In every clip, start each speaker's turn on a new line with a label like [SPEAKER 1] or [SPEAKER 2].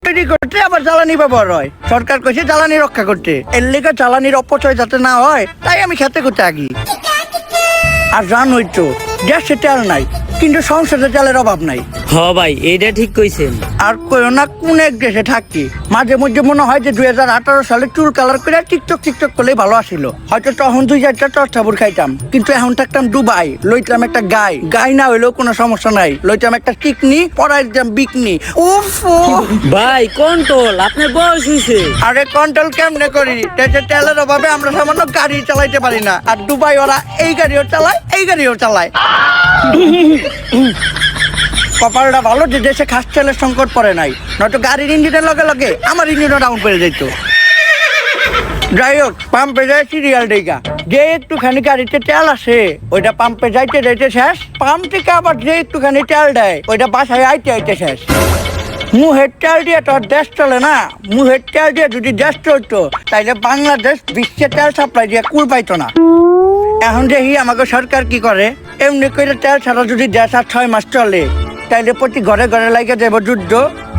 [SPEAKER 1] তৈরি করতে আবার জ্বালানি ব্যবহার হয়। সরকার কইছে জ্বালানি রক্ষা করতে, এর লেগে জ্বালানির অপচয় যাতে না হয় তাই আমি খেতে করতে আগি। আর জানোই তো গ্যাসে তেল নাই, কিন্তু সংসারে তেলের অভাব নাই।
[SPEAKER 2] হ ভাই, এইটা ঠিক কইছেন।
[SPEAKER 1] আর কইও না কোন এক দেশে থাকি, মাঝে মধ্যে মনে হয় যে 2018 সালে চুল কালার করে টিকটক করলেই ভালো আসিল। হয়তো তখন 2-4টা টর্চাবুর খাইতাম, কিন্তু এখন থাকতাম দুবাই, লইতাম একটা গাই না হইলেও কোনো সমস্যা নাই, লইতাম একটা টিকনি, পরাই দিতাম বিকনি। উফ
[SPEAKER 2] ভাই কন্ট্রোল, আপনার বয়স হইছে।
[SPEAKER 1] আরে কন্ট্রোল কেমনে করি, দেশে তেলের অভাবে আমরা সামান্য গাড়ি চালাইতে পারি না, আর দুবাই ওরা এই গাড়িও চালায় এই গাড়িও চালায়। কপালটা ভালো যে দেশে খাস তেলের সংকট পড়ে নাই, নয়তো গাড়ির ইঞ্জিনের লগে লগে আমার ইঞ্জিনও ডাউন করে যেত। যাই হোক, পাম্পে যায় সিরিয়াল ডেগা, যে একটুখানি গাড়িতে তেল আসে ওইটা পাম্পে যাইতে যাইতে শেষ, পাম্প থেকে আবার যে একটুখানি তেল দেয় ওইটা বাসায় আইতে আইতে শেষ। মুহের তেল দিয়ে তো আর দেশ চলে না, মুহের তেল দিয়ে যদি দেশ চলতো তাইলে বাংলাদেশ বিশ্বে তেল সাপ্লাই দিয়ে কুল পাইতো না। এখন দেখি আমাকে সরকার কি করে, এমনি করে তেল ছাড়া যদি দেশ আর 6 মাস চলে তাইলে প্রতি ঘরে ঘরে লাগে যাইব যুদ্ধ,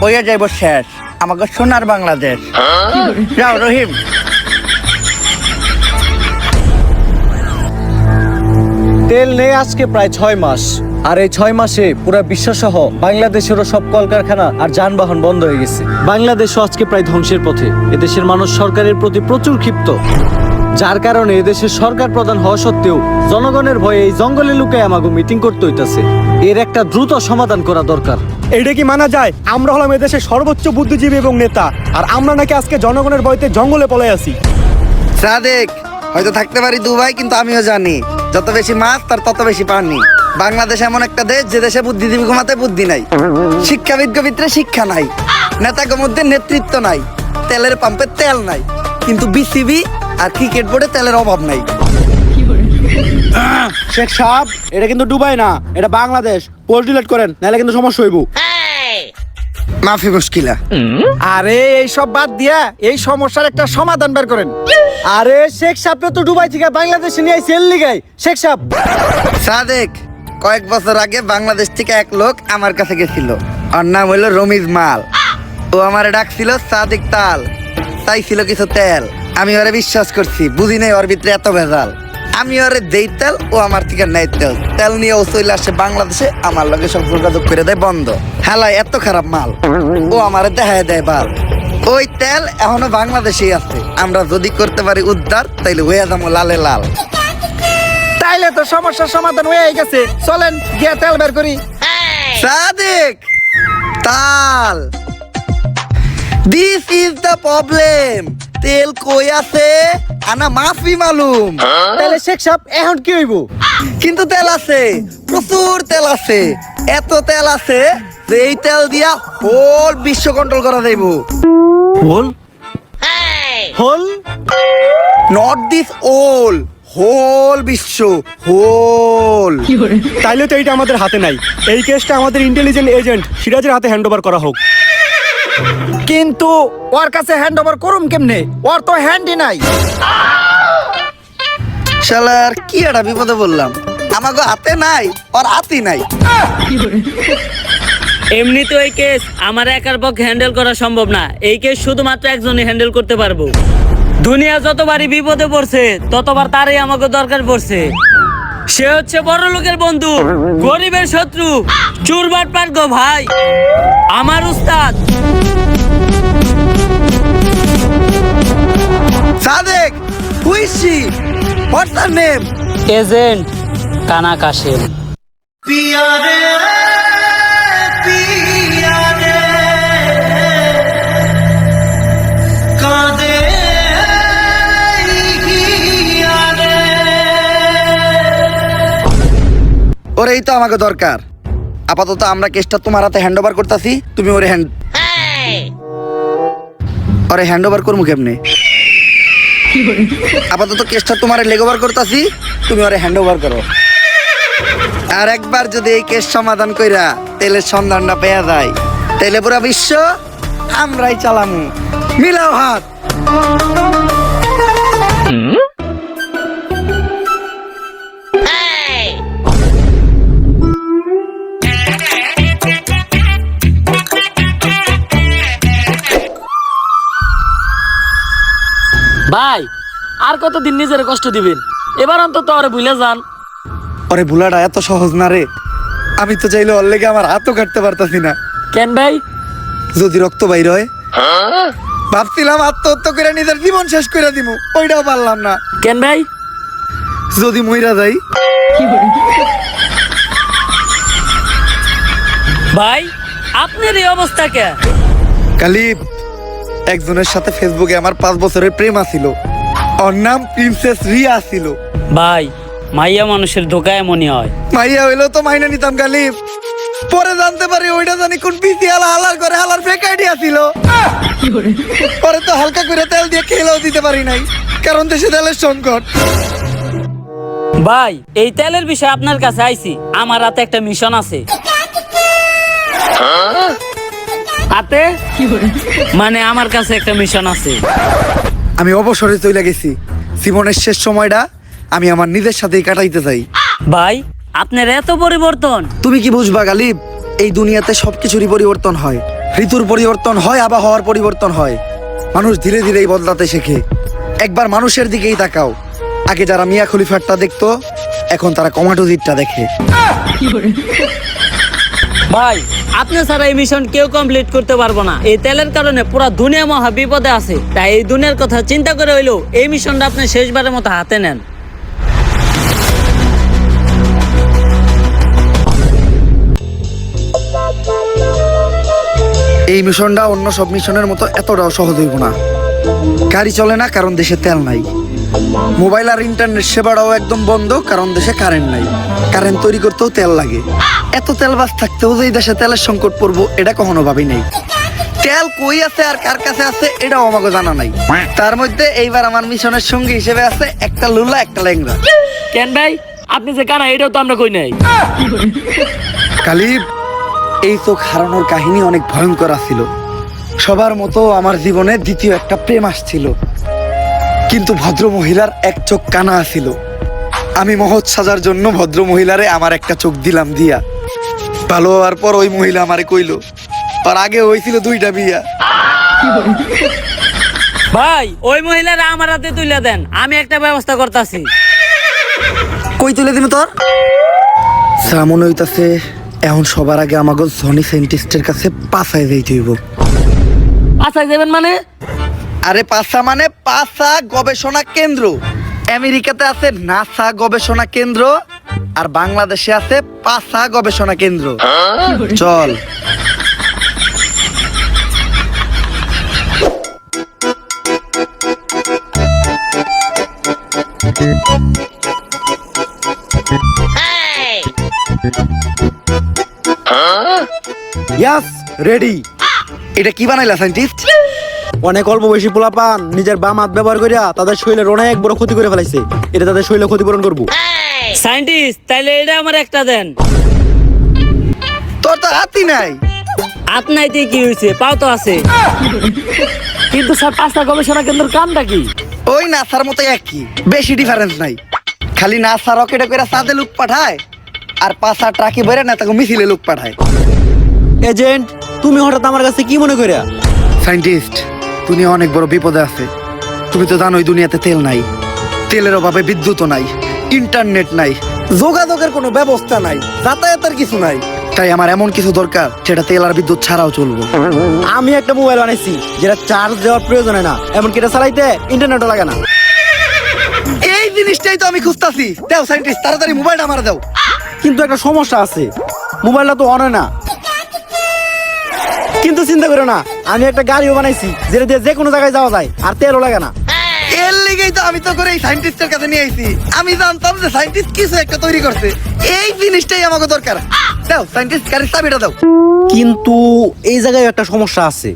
[SPEAKER 1] হইয়া যাইব শেষ আমাকে সোনার বাংলাদেশ। যাও রহিম।
[SPEAKER 3] তেল নেই আজকে প্রায় 6 মাস, আর এই 6 মাসে পুরো বিশ্বসহ বাংলাদেশেরও সব কলকারখানা আর যানবাহন বন্ধ হয়ে গেছে। বাংলাদেশও আজকে প্রায় ধ্বংসের পথে। এদেশের মানুষ সরকারের প্রতি প্রচুর ক্ষিপ্ত, যার কারণে এদেশের সরকার প্রধান হওয়া সত্ত্বেও জনগণের ভয়ে এই জঙ্গলে লুকায় আমাকে মিটিং করতে হইতাছে। এর একটা দ্রুত সমাধান করা দরকার।
[SPEAKER 4] এইটা কি মানা যায়? আমরা হলাম এদেশের সর্বোচ্চ বুদ্ধিজীবী এবং নেতা, আর আমরা নাকি আজকে জনগণের ভয়তে জঙ্গলে পলাই আছি।
[SPEAKER 5] সাদেক, হয়তো থাকতে পারি দুবাই, কিন্তু আমিও জানি যত বেশি মাছ তার তত বেশি পানি। বাংলাদেশ এমন একটা দেশ যে দেশে বুদ্ধিজীবী ঘুমাতে বুদ্ধি নাই, শিক্ষাবিদকে ভিতরে শিক্ষা নাই, নেতাকে মধ্যে নেতৃত্ব নাই, তেলের পাম্পে তেল নাই, কিন্তু বিসিবি আর ক্রিকেট বোর্ডে তেলের অভাব নাই।
[SPEAKER 4] শেখ সাহেব, এটা কিন্তু দুবাই না, এটা বাংলাদেশ। পোস্ট ডিলিট করেন, নাহলে কিন্তু সমস্যা হইব।
[SPEAKER 5] মাফি মুশকিলা।
[SPEAKER 1] আরে এইসব বাদ দিয়া এই সমস্যার একটা সমাধান বের করেন।
[SPEAKER 3] আরে শেখ সাহেব তো দুবাই থেকে বাংলাদেশে নিয়ে সেল লিগাই। শেখ সাহেব,
[SPEAKER 5] সাদেক, কয়েক বছর আগে বাংলাদেশ থেকে এক লোক আমার কাছে গেছিল, ওর নাম হইলো রমিজ মাল। ও আমারে ডাকছিল সাদিক তাল, চাইছিল কিছু তেল। আমি ওরে বিশ্বাস করছি, বুঝি নাই ওর ভিতরে এত ভেজাল। আমি ওরে দেই তেল, ও আমার থেকে নেয় তেল। তেল নিয়ে ও চলে আসে বাংলাদেশে, আমার লগে সব যোগাযোগ করে দেয় বন্ধ। হেলাই এত খারাপ মাল, ও আমারে দেখায় দেয় বাল। ওই তেল এখনো বাংলাদেশেই আছে, আমরা যদি করতে পারি উদ্ধার তাইলে হয়ে যাবো লালে লাল।
[SPEAKER 1] তাইলে তো সমস্যার সমাধান হয়ে গেছে, চলেন গিয়ে তেল বের করি।
[SPEAKER 5] সাদিক তাল, দিস ইজ দ্য প্রবলেম। তেল কই আছে আনা মাফি মালুম।
[SPEAKER 3] তাহলে শেখ সাহেব এখন কি হইব?
[SPEAKER 5] কিন্তু তেল আছে, প্রচুর তেল আছে। এত তেল আছে যে এই তেল দিয়া হোল বিশ্ব কন্ট্রোল করা যাইব।
[SPEAKER 3] হোল হোল
[SPEAKER 5] নট দিস ওল, হোল বিশ্ব, হোল।
[SPEAKER 4] তাইলে তো এইটা আমাদের হাতে নাই। এই কেসটা আমাদের ইন্টেলিজেন্ট এজেন্ট সিরাজের হাতে হ্যান্ড ওভার করা হোক।
[SPEAKER 1] কিন্তু ওর কাছে হ্যান্ড ওভার করুম কেমনে, ওর তো হ্যান্ডই নাই।
[SPEAKER 5] শালার কি একটা বিপদে বললাম, আমাকে হাতে নাই, ওর হাতই নাই।
[SPEAKER 2] এমনি তো এই কেস আমার একার পক্ষে হ্যান্ডেল করা সম্ভব না। এই কেস শুধুমাত্র একজনই হ্যান্ডেল করতে পারবো। দুনিয়া যতবারই বিপদে পড়ছে ততবার তারই আমাকে দরকার পড়ছে। সে হচ্ছে বড় লোকের বন্ধু, গরিবের শত্রু, চুরবাট পাট গো ভাই, আমার উস্তাদ।
[SPEAKER 5] Sadek, who is she? What's her name?
[SPEAKER 2] Agent কানা কাশেম।
[SPEAKER 5] ওরেই তো আমাকে দরকার। আপাতত আমরা কেসটা তোমার হাতে হ্যান্ড ওভার করতেছি, তুমি ওরে হ্যান্ড ওভার করবো কেমনে? আপাতত কেসটা তোমার লেগ ওভার করতেছি, তুমি ওরে হ্যান্ড ওভার করো। আর একবার যদি এই কেস সমাধান কইরা তেলের সন্ধানটা পেয়ে যায়, তাইলে পুরা বিশ্ব আমরাই চালামু। মিলাও হাত।
[SPEAKER 2] ভাই আর কতদিন নিজের কষ্ট দিবেন, এবার অন্তত আরে ভুলে যান।
[SPEAKER 5] আরে ভুলাটা এত সহজ না রে, আমি তো চাইলে ওর লেগে আমার হাতও কাটতে পারতাছি না।
[SPEAKER 2] কেন ভাই?
[SPEAKER 5] যদি রক্ত বাইর হয়, ভাবছিলাম আত্মহত্যা করে নিজের জীবন শেষ করে দিব, ওইটাও পারলাম না।
[SPEAKER 2] কেন ভাই?
[SPEAKER 5] যদি মইরা যাই।
[SPEAKER 2] ভাই আপনার এই অবস্থা কে?
[SPEAKER 5] কালিব, একজনের সাথে ফেসবুকে আমার 5 বছরের প্রেম আছিল, ওর নাম প্রিন্সেস রিয়া ছিল।
[SPEAKER 2] ভাই মাইয়া মানুষের ধোকা এমনই হয়।
[SPEAKER 5] মাইয়া হইলেও তো মাইনা নিতাম কালিব, পরে জানতে পারি ওইটা জানি কোন পিসি হালার করে হালার ফেক আইডিয়া ছিল। পরে তো হালকা করে তেল দিয়ে খেলেও দিতে পারি নাই, কারণ দেশে তেলের সংকট।
[SPEAKER 2] ভাই এই তেলের বিষয়ে আপনার কাছে আইছি, আমার হাতে একটা মিশন আছে। হাতে মানে আমার কাছে একটা মিশন আছে।
[SPEAKER 5] আমি অবসরে চলে গেছি, জীবনের শেষ সময়টা আমি আমার নিজের সাথেই কাটাইতে চাই।
[SPEAKER 2] ভাই আপনার এত পরিবর্তন।
[SPEAKER 5] তুমি কি বুঝবা গালিব, এই দুনিয়াতে সবকিছুরই পরিবর্তন হয়, ঋতুর পরিবর্তন হয়, আবহাওয়ার পরিবর্তন হয়। মানুষ ধীরে ধীরেই বদলাতে শেখে। একবার মানুষের দিকেই তাকাও, আগে যারা মিয়া খলিফারটা দেখতো, এখন তারা কমাটোজিটটা দেখে।
[SPEAKER 2] ভাই আপনি ছাড়া এই মিশন কেউ কমপ্লিট করতে পারবো না। এই তেলের কারণে পুরো দুনিয়া মহা বিপদে আছে, তাই এই দুনিয়ার কথা চিন্তা করে হইলো এই মিশনটা আপনি শেষবারের মতো হাতে নেন।
[SPEAKER 5] এই মিশনটা অন্য সব মিশনের মতো এতটাও সহজ হইব না। গাড়ি চলে না কারণ দেশে তেল নাই, মোবাইল আর ইন্টারনেট সেবাটাও একদম বন্ধ কারণ দেশে কারেন্ট নাই। কারেন্ট তৈরি করতেও তেল লাগে। এত তেল বাস থাকতেও যে এই দেশে তেলের সংকট পড়বো এটা কখনো ভাবি নাই। তেল কই আছে আর কার কাছে আছে এটাও আমাকে জানা নাই। তার মধ্যে এইবার আমার মিশনের সঙ্গী হিসেবে আছে একটা লুলা, একটা ল্যাংড়া।
[SPEAKER 2] কেন ভাই আপনি যে কারা এটাও তো আমরা কই নাই।
[SPEAKER 5] কালিব, এই চোখ হারানোর কাহিনী অনেক ভয়ঙ্কর ছিল। সবার মতো আমার জীবনে দ্বিতীয় একটা প্রেম আসছিল, কিন্তু ভদ্র মহিলার এক চোখ কানা ছিল। আমি মহৎ সাজার জন্য ভদ্র মহিলারে আমার একটা চোখ দিলাম দিয়া। ভালো হওয়ার পর ওই মহিলা আমারে কইল তার আগে হয়েছিল 2টা বিয়া।
[SPEAKER 2] ভাই ওই মহিলারা আমার হাতে তুলে দেন, আমি একটা ব্যবস্থা করতেছি।
[SPEAKER 5] কই তুলে দিন তোর? সামন হইতাছে এখন সবার আগে আমাকে জনি সাইন্টিস্টের কাছে পাছায় যাইতে হইব।
[SPEAKER 2] আচ্ছা যাবেন মানে?
[SPEAKER 5] আরে পাছা মানে পাছা গবেষণা কেন্দ্র। আমেরিকাতে আছে নাসা গবেষণা কেন্দ্র, আর বাংলাদেশে আছে পাছা গবেষণা কেন্দ্র। চল।
[SPEAKER 4] ইয়াস, রেডি।
[SPEAKER 5] এটা কি বানাইলা সাইন্টিস্ট?
[SPEAKER 4] অনেক অল্প বয়সী পোলাপান নিজের বাম হাত ব্যবহার করিয়া তাদের শরীরের অনেক বড় ক্ষতি করে ফেলাইছে। এটা তাদের শরীরে ক্ষতিপূরণ করবো।
[SPEAKER 2] সায়েন্টিস্ট তাইলে এটা আমার একটা দেন।
[SPEAKER 5] তোর তো হাতই নাই।
[SPEAKER 2] আপনাইতে কি হয়েছে, পাও তো আছে। কিন্তু স্যার পাঁচটা গবেষণা কেন্দ্রের কামটা কি?
[SPEAKER 5] ওই নাসার মতো একই, বেশি ডিফারেন্স নাই। খালি নাসা রকেটে করে চাঁদে লোক পাঠায়, আর পাছা ট্রাকে বেরে না তাকে মিছিলে লোক পাঠায়।
[SPEAKER 4] এজেন্ট, তুমি হঠাৎ আমার কাছে কি মনে করিয়া?
[SPEAKER 5] সাইন্টিস্ট, দুনিয়া অনেক বড় বিপদে আছে। তুমি তো জানোই দুনিয়াতে তেল নাই, তেলের অভাবে বিদ্যুৎও নাই, ইন্টারনেট নাই, যোগাযোগের কোনো ব্যবস্থা নাই, যাতায়াতের কিছু নাই। তাই আমার এমন কিছু দরকার যেটা তেল আর বিদ্যুৎ ছাড়াও চলবো।
[SPEAKER 4] আমি একটা মোবাইল বানাইছি যেটা চার্জ দেওয়ার প্রয়োজন হয় না, এমনকি এটা চালাইতে ইন্টারনেটও লাগে না।
[SPEAKER 5] এই জিনিসটাই তো আমি খুঁজতাছি। দাও সাইন্টিস্ট, তাড়াতাড়ি মোবাইলটা আমার দাও।
[SPEAKER 4] কিন্তু একটা সমস্যা আছে, মোবাইলটা তো অন হয় না। কিন্তু চিন্তা করো না, আমি একটা গাড়িও বানাইছি যেটা দিয়ে যে কোনো জায়গায় যাওয়া যায় আর তেলও লাগে না।
[SPEAKER 5] এর লেগেই তো আমি তো করে এই সাইন্টিস্টের কাছে নিয়ে আইছি। আমি জানতাম যে সাইন্টিস্ট কিছু একটা তৈরি করছে, এই জিনিসটাই আমাকে দরকার। দাও সাইন্টিস্ট, গাড়ির চাবিটা দাও।
[SPEAKER 4] কিন্তু এই জায়গায় একটা সমস্যা আছে,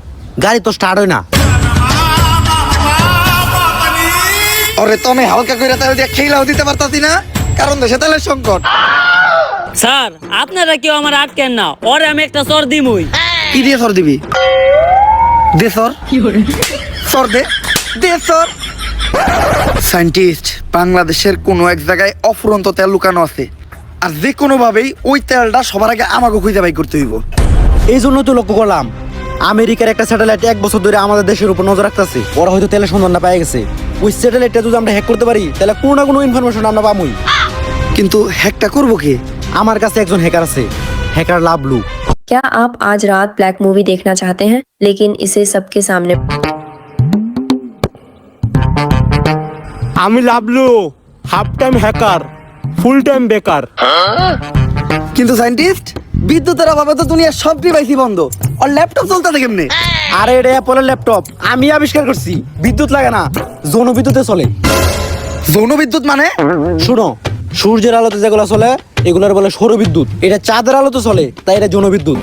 [SPEAKER 4] গাড়ি তো স্টার্ট হয় না।
[SPEAKER 5] ওরে তো আমি হালকা করে তেল দিয়ে খেলাও দিতে পারতাছি না, কারণ দেশে তেলের সংকট।
[SPEAKER 2] স্যার আপনারা কেউ আমার আটকেন না, ওরে আমি একটা চর দিমুই।
[SPEAKER 5] কি দিয়ে সর দিবি? দে সর। সর দে, দে সর। সাইন্টিস্ট, বাংলাদেশের কোনো এক জায়গায় অফুরন্ত তেল লুকানো আছে, আর যে কোনো ভাবেই ওই তেলটা সবার আগে আমাকে খুঁজে বাই করতে হইব।
[SPEAKER 4] এই জন্য তো লক্ষ্য করলাম আমেরিকার একটা স্যাটেলাইট 1 বছর ধরে আমাদের দেশের উপর নজর রাখতেছে। ওরা হয়তো তেলের সন্ধানটা পেয়ে গেছে। ওই স্যাটেলাইটটা যদি আমরা হ্যাক করতে পারি তাহলে কোনো না কোনো ইনফরমেশন আমরা পাবোই।
[SPEAKER 5] কিন্তু হ্যাকটা করবো কি?
[SPEAKER 4] আমার কাছে একজন হ্যাকার আছে, হ্যাকার লাভলু।
[SPEAKER 6] क्या आप आज रात ब्लैक मूवी देखना चाहते हैं लेकिन इसे सबके सामने
[SPEAKER 4] আমি Lavlu, half time hacker, full time বেকার।
[SPEAKER 5] কিন্তু সায়েন্টিস্ট, বিদ্যুতের অভাবে তো দুনিয়ার সব ডিভাইসই বন্ধ। আর ল্যাপটপ চলতেছে কেমনে?
[SPEAKER 4] আরে এটা অ্যাপলের ল্যাপটপ, আমি আবিষ্কার করছি। বিদ্যুৎ লাগে না, যৌন বিদ্যুতে চলে।
[SPEAKER 5] যৌন বিদ্যুৎ মানে?
[SPEAKER 4] শুনো, সূর্যের আলোতে যেগুলো চলে এগুলোর বলে সৌর বিদ্যুৎ। এটা চাঁদের আলোতে চলে, তাই এটা যৌন বিদ্যুৎ।